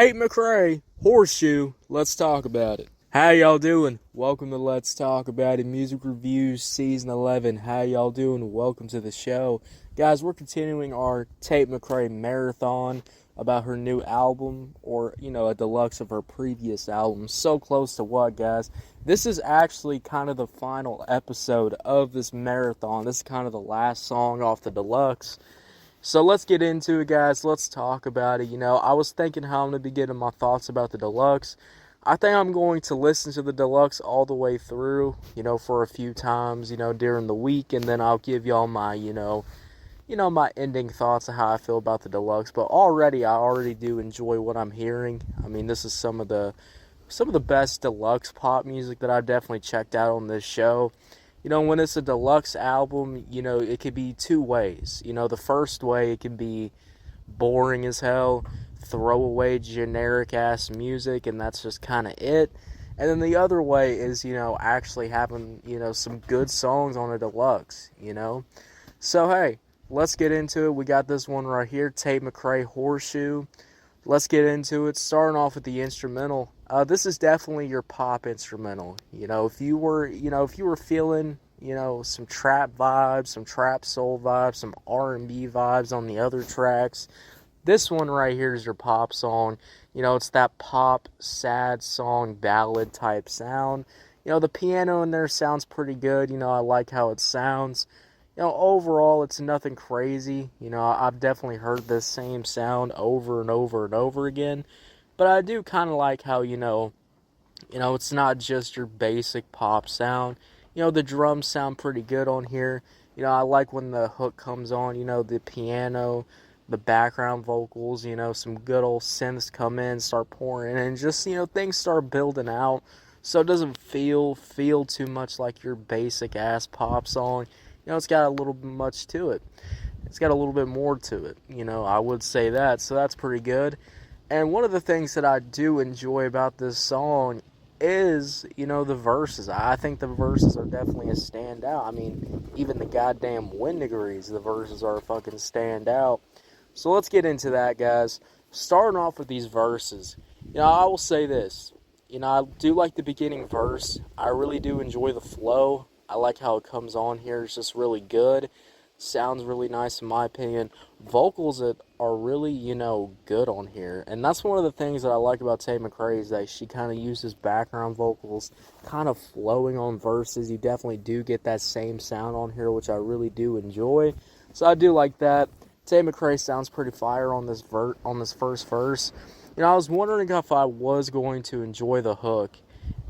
Tate McRae, Horseshoe, let's talk about it. How y'all doing? Welcome to Let's Talk About It Music Reviews Season 11. How y'all doing? Welcome to the show. Guys, we're continuing our Tate McRae marathon about her new album, or, a deluxe of her previous album. So close to what, guys? This is actually kind of the final episode of this marathon. This is kind of the last song off the deluxe. So let's get into it, guys. Let's talk about it. I was thinking how I'm going to be getting my thoughts about the deluxe. I think I'm going to listen to the deluxe all the way through, for a few times, during the week, and then I'll give y'all my, my ending thoughts of how I feel about the deluxe. But I already do enjoy what I'm hearing. I mean, this is some of the best deluxe pop music that I've definitely checked out on this show. When it's a deluxe album, it could be two ways. The first way, it can be boring as hell, throwaway generic-ass music, and that's just kind of it. And then the other way is, actually having, some good songs on a deluxe, So, hey, let's get into it. We got this one right here, Tate McRae, Horseshoe. Let's get into it. Starting off with the instrumental. This is definitely your pop instrumental. If you were feeling, some trap vibes, some trap soul vibes, some R&B vibes on the other tracks, this one right here is your pop song. It's that pop, sad song, ballad type sound. The piano in there sounds pretty good. I like how it sounds. Overall, it's nothing crazy. I've definitely heard this same sound over and over and over again. But I do kind of like how, it's not just your basic pop sound. The drums sound pretty good on here. I like when the hook comes on, the piano, the background vocals, some good old synths come in, start pouring in, and just, things start building out. So it doesn't feel too much like your basic ass pop song. It's got a little bit much to it. It's got a little bit more to it. I would say that. So that's pretty good. And one of the things that I do enjoy about this song is, the verses. I think the verses are definitely a standout. I mean, even the goddamn wind agrees the verses are a fucking standout. So let's get into that, guys. Starting off with these verses. I will say this. I do like the beginning verse. I really do enjoy the flow. I like how it comes on here. It's just really good. Sounds really nice in my opinion. Vocals that are really, good on here. And that's one of the things that I like about Tate McRae is that she kind of uses background vocals, kind of flowing on verses. You definitely do get that same sound on here, which I really do enjoy. So I do like that. Tate McRae sounds pretty fire on this first verse. I was wondering if I was going to enjoy the hook.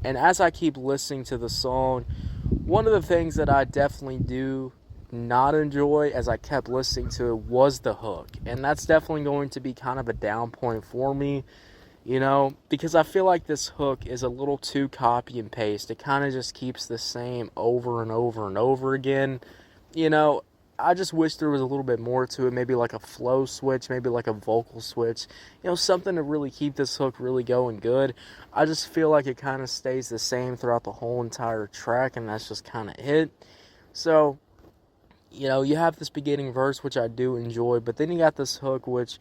And as I keep listening to the song, one of the things that I definitely do not enjoy as I kept listening to it was the hook. And that's definitely going to be kind of a down point for me, because I feel like this hook is a little too copy and paste. It kind of just keeps the same over and over and over again. I just wish there was a little bit more to it, maybe like a flow switch, maybe like a vocal switch, something to really keep this hook really going good. I just feel like it kind of stays the same throughout the whole entire track, and that's just kind of it. So, you have this beginning verse, which I do enjoy, but then you got this hook, which,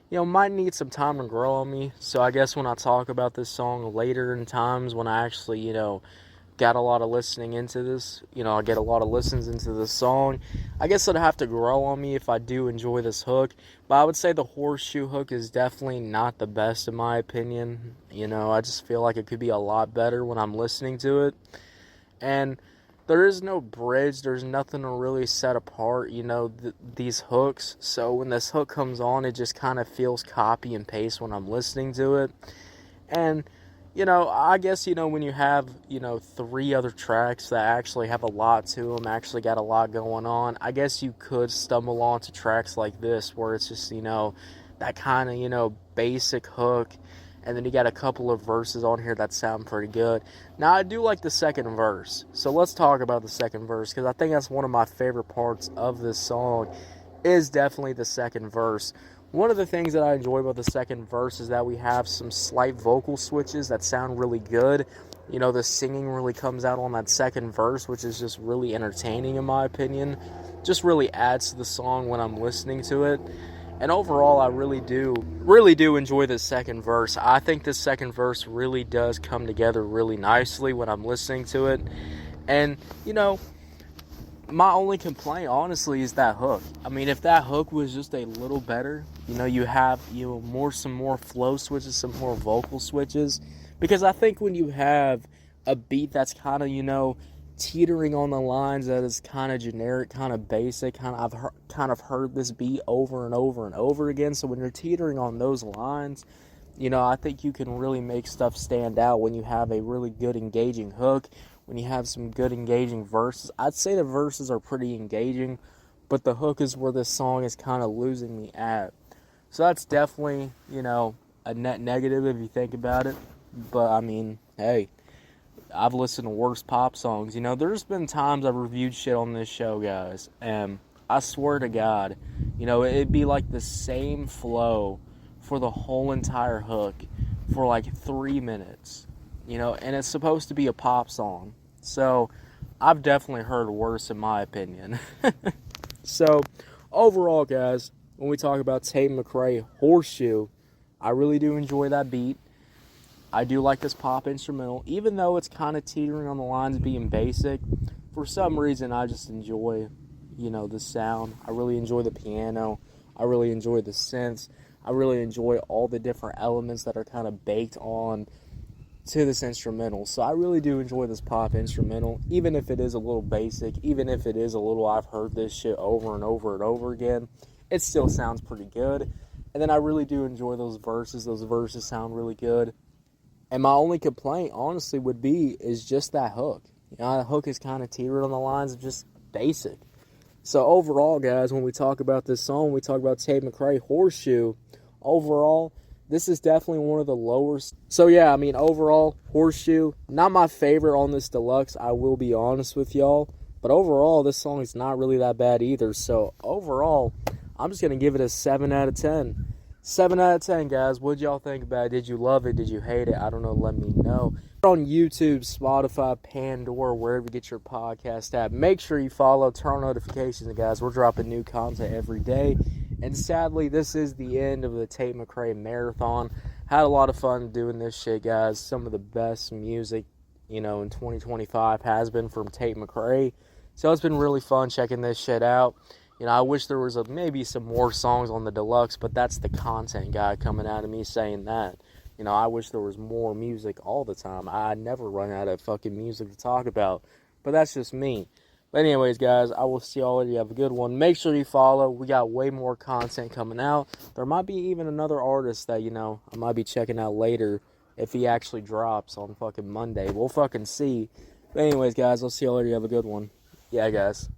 might need some time to grow on me. So I guess when I talk about this song later in times, when I actually, got a lot of listening into this, I get a lot of listens into this song, I guess it'll have to grow on me if I do enjoy this hook. But I would say the Horseshoe hook is definitely not the best in my opinion. I just feel like it could be a lot better when I'm listening to it. And there is no bridge, there's nothing to really set apart, these hooks. So when this hook comes on, it just kind of feels copy and paste when I'm listening to it. And I guess, when you have, 3 other tracks that actually have a lot to them, actually got a lot going on, I guess you could stumble onto tracks like this where it's just, that kind of, basic hook, and then you got a couple of verses on here that sound pretty good. Now, I do like the second verse, so let's talk about the second verse, because I think that's one of my favorite parts of this song, is definitely the second verse. One of the things that I enjoy about the second verse is that we have some slight vocal switches that sound really good. The singing really comes out on that second verse, which is just really entertaining in my opinion. Just really adds to the song when I'm listening to it. And overall, I really do enjoy this second verse. I think this second verse really does come together really nicely when I'm listening to it. And, you know, my only complaint, honestly, is that hook. I mean, if that hook was just a little better, you know, you have, some more flow switches, some more vocal switches. Because I think when you have a beat that's kind of, teetering on the lines that is kind of generic, kind of basic, I've heard this beat over and over and over again. So when you're teetering on those lines, I think you can really make stuff stand out when you have a really good engaging hook, when you have some good engaging verses. I'd say the verses are pretty engaging, but the hook is where this song is kind of losing me at. So that's definitely, a net negative if you think about it. But I mean, hey, I've listened to worse pop songs. There's been times I've reviewed shit on this show, guys, and I swear to God, it'd be like the same flow for the whole entire hook for like 3 minutes, and it's supposed to be a pop song. So I've definitely heard worse, in my opinion. So overall, guys, when we talk about Tate McRae, Horseshoe, I really do enjoy that beat. I do like this pop instrumental, even though it's kind of teetering on the lines of being basic. For some reason, I just enjoy, the sound. I really enjoy the piano. I really enjoy the synths. I really enjoy all the different elements that are kind of baked on to this instrumental. So I really do enjoy this pop instrumental, even if it is a little basic, even if it is a little, I've heard this shit over and over and over again. It still sounds pretty good. And then I really do enjoy those verses. Those verses sound really good. And my only complaint, honestly, is just that hook. The hook is kind of teetered on the lines of just basic. So overall, guys, when we talk about this song, we talk about Tate McRae, Horseshoe. Overall, this is definitely one of the lower. So yeah, I mean, overall, Horseshoe, not my favorite on this deluxe, I will be honest with y'all. But overall, this song is not really that bad either. So overall, I'm just going to give it a 7 out of 10. 7 out of 10, guys. What'd y'all think about it? Did you love it? Did you hate it? I don't know. Let me know. We're on YouTube, Spotify, Pandora, wherever you get your podcast at. Make sure you follow, turn on notifications, guys. We're dropping new content every day. And sadly, this is the end of the Tate McRae marathon. Had a lot of fun doing this shit, guys. Some of the best music, in 2025 has been from Tate McRae. So it's been really fun checking this shit out. I wish there was maybe some more songs on the deluxe, but that's the content guy coming out of me saying that. I wish there was more music all the time. I never run out of fucking music to talk about, but that's just me. But anyways, guys, I will see y'all later. You have a good one. Make sure you follow. We got way more content coming out. There might be even another artist that, I might be checking out later if he actually drops on fucking Monday. We'll fucking see. But anyways, guys, I'll see y'all later. You have a good one. Yeah, guys.